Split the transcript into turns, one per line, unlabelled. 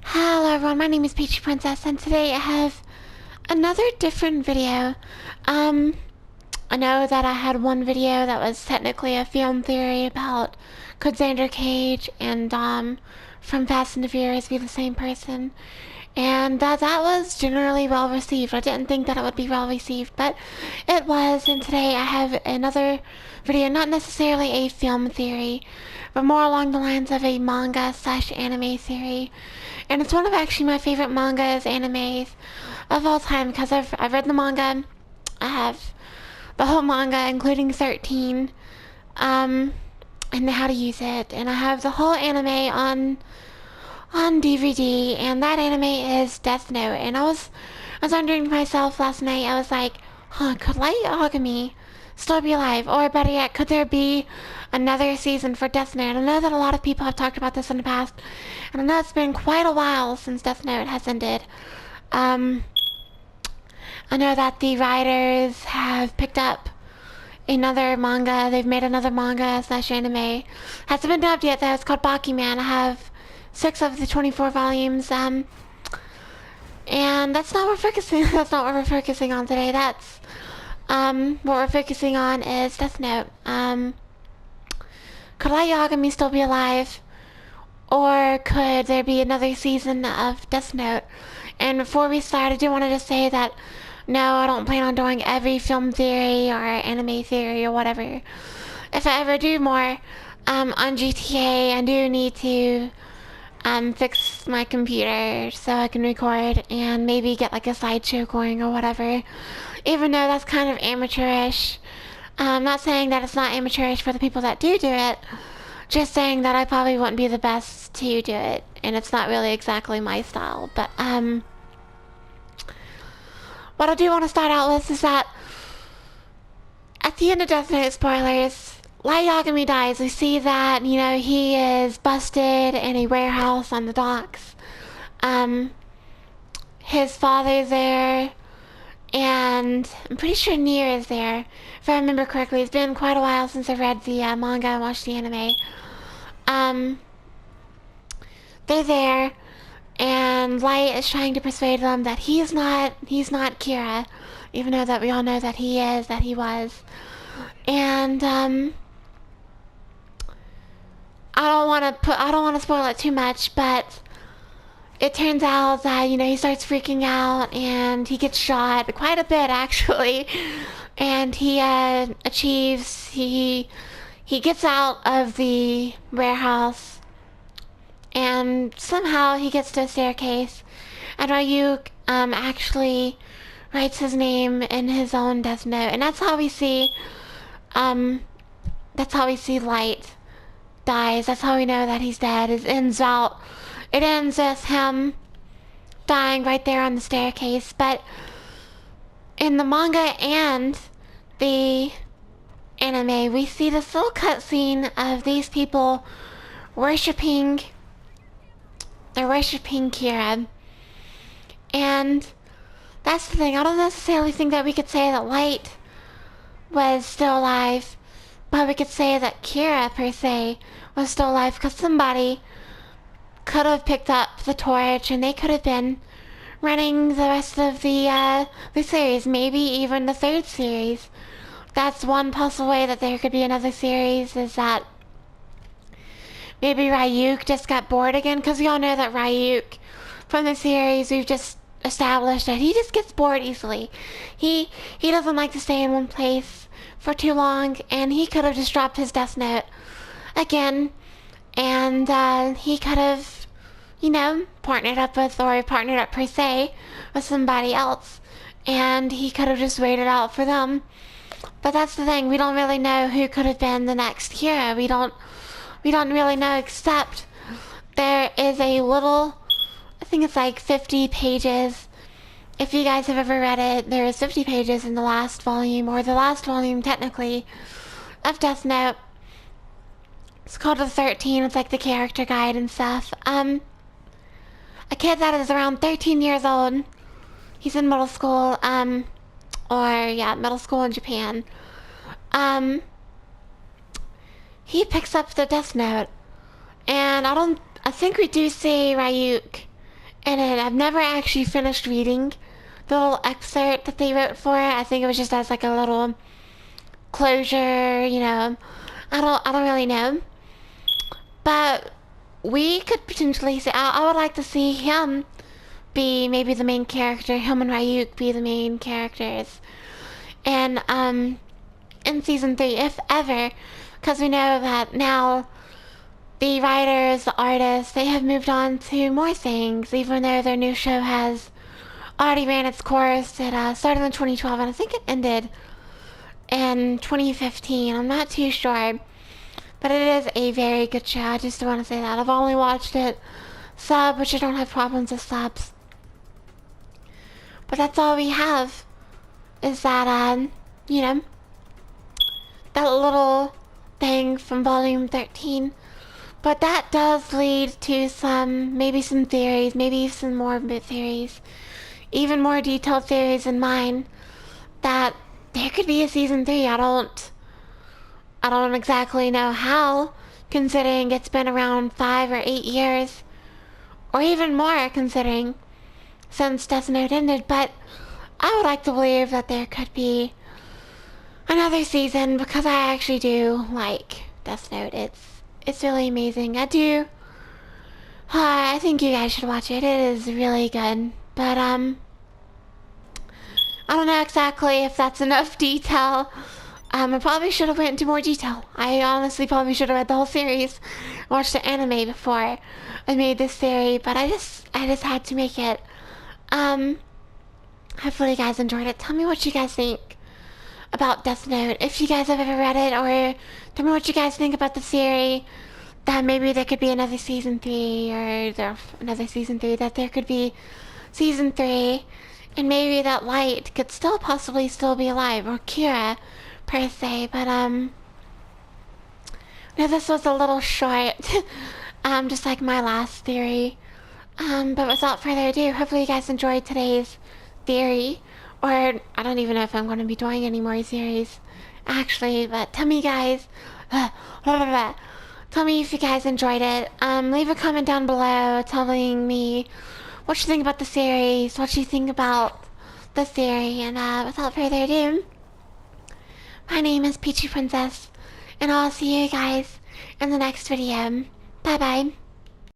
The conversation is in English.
Hello everyone, my name is Peachy Princess, and today I have another different video. I know that I had one video that was technically a film theory about could Xander Cage and Dom from Fast and the Furious be the same person, and that was generally well received. I didn't think that it would be well received, but it was, and today I have another video, not necessarily a film theory, but more along the lines of a manga slash anime theory. And it's one of actually my favorite mangas, animes of all time, because I've read the manga. I have the whole manga, including 13, and how to use it. And I have the whole anime on DVD, and that anime is Death Note. And I was wondering to myself last night, I was like, could Light Yagami still be alive? Or better yet, could there be another season for Death Note? I know that a lot of people have talked about this in the past, and I know it's been quite a while since Death Note has ended. I know that the writers have picked up another manga. They've made another manga slash anime. Hasn't been dubbed yet though. It's called Bakuman. I have 6 of the 24 volumes. And that's not what we're focusing. That's not what we're focusing on today. That's what we're focusing on is Death Note. Could Light Yagami still be alive? Or could there be another season of Death Note? And before we start, I do want to just say that no, I don't plan on doing every film theory or anime theory or whatever. If I ever do more on GTA, I do need to fix my computer so I can record and maybe get like a slideshow going or whatever. Even though that's kind of amateurish. I'm not saying that it's not amateurish for the people that do it. Just saying that I probably wouldn't be the best to do it, and it's not really exactly my style. But what I do want to start out with is that at the end of Death Note, spoilers, Light Yagami dies. We see that, you know, he is busted in a warehouse on the docks. His father's there, and I'm pretty sure Nier is there. If I remember correctly, it's been quite a while since I've read the manga and watched the anime. They're there, and Light is trying to persuade them that he's not Kira, even though that we all know that he is, that he was. And I don't want to spoil it too much, but it turns out that, you know, he starts freaking out and he gets shot quite a bit actually, and he achieves he gets out of the warehouse and somehow he gets to a staircase, and Ryuk actually writes his name in his own death note, and that's how we see Light dies. That's how we know that he's dead. It ends with him dying right there on the staircase. But in the manga and the anime, we see this little cutscene of these people worshipping. They're worshipping Kira. And that's the thing. I don't necessarily think that we could say that Light was still alive, but we could say that Kira, per se, was still alive, because somebody could have picked up the torch and they could have been running the rest of the series, maybe even the 3rd series. That's one possible way that there could be another series, is that maybe Ryuk just got bored again, because we all know that Ryuk from the series, we've just established that he just gets bored easily. He doesn't like to stay in one place for too long, and he could have just dropped his death note again, and he could have, you know, partnered up per se with somebody else, and he could have just waited out for them. But that's the thing, we don't really know who could have been the next hero. We don't really know, except there is a little, I think it's like 50 pages. If you guys have ever read it, there is 50 pages in the last volume, or the last volume technically, of Death Note. It's called the 13, it's like the character guide and stuff. A kid that is around 13 years old, he's in middle school, middle school in Japan. He picks up the Death Note, and I think we do see Ryuk in it. I've never actually finished reading the little excerpt that they wrote for it. I think it was just as like a little closure, you know. I don't really know. But we could potentially see, I would like to see him be maybe the main character, him and Ryuk be the main characters. And in season 3, if ever, because we know that now the writers, the artists, they have moved on to more things, even though their new show has already ran its course. It started in 2012, and I think it ended in 2015. I'm not too sure. But it is a very good show. I just want to say that. I've only watched it sub, which I don't have problems with subs. But that's all we have. Is that, you know, that little thing from volume 13. But that does lead to maybe some theories, maybe some more theories, even more detailed theories than mine, that there could be a season 3. I don't exactly know how, considering it's been around 5 or 8 years, or even more considering since DeathNote ended, but I would like to believe that there could be another season, because I actually do like DeathNote. It's really amazing. I think you guys should watch it. It is really good. But I don't know exactly if that's enough detail. I probably should have went into more detail. I honestly probably should have read the whole series, watched the anime before I made this theory, but I just had to make it. Hopefully you guys enjoyed it. Tell me what you guys think about Death Note, if you guys have ever read it, or tell me what you guys think about the theory that maybe there could be another season 3, or that there could be season 3, and maybe that Light could possibly still be alive, or Kira, per se. But no, this was a little short, just like my last theory. But without further ado, hopefully you guys enjoyed today's theory, or I don't even know if I'm going to be doing any more theories, actually. But tell me, guys, tell me if you guys enjoyed it. Leave a comment down below telling me what you think about the series, what you think about the theory, and without further ado, my name is Peachy Princess, and I'll see you guys in the next video. Bye bye.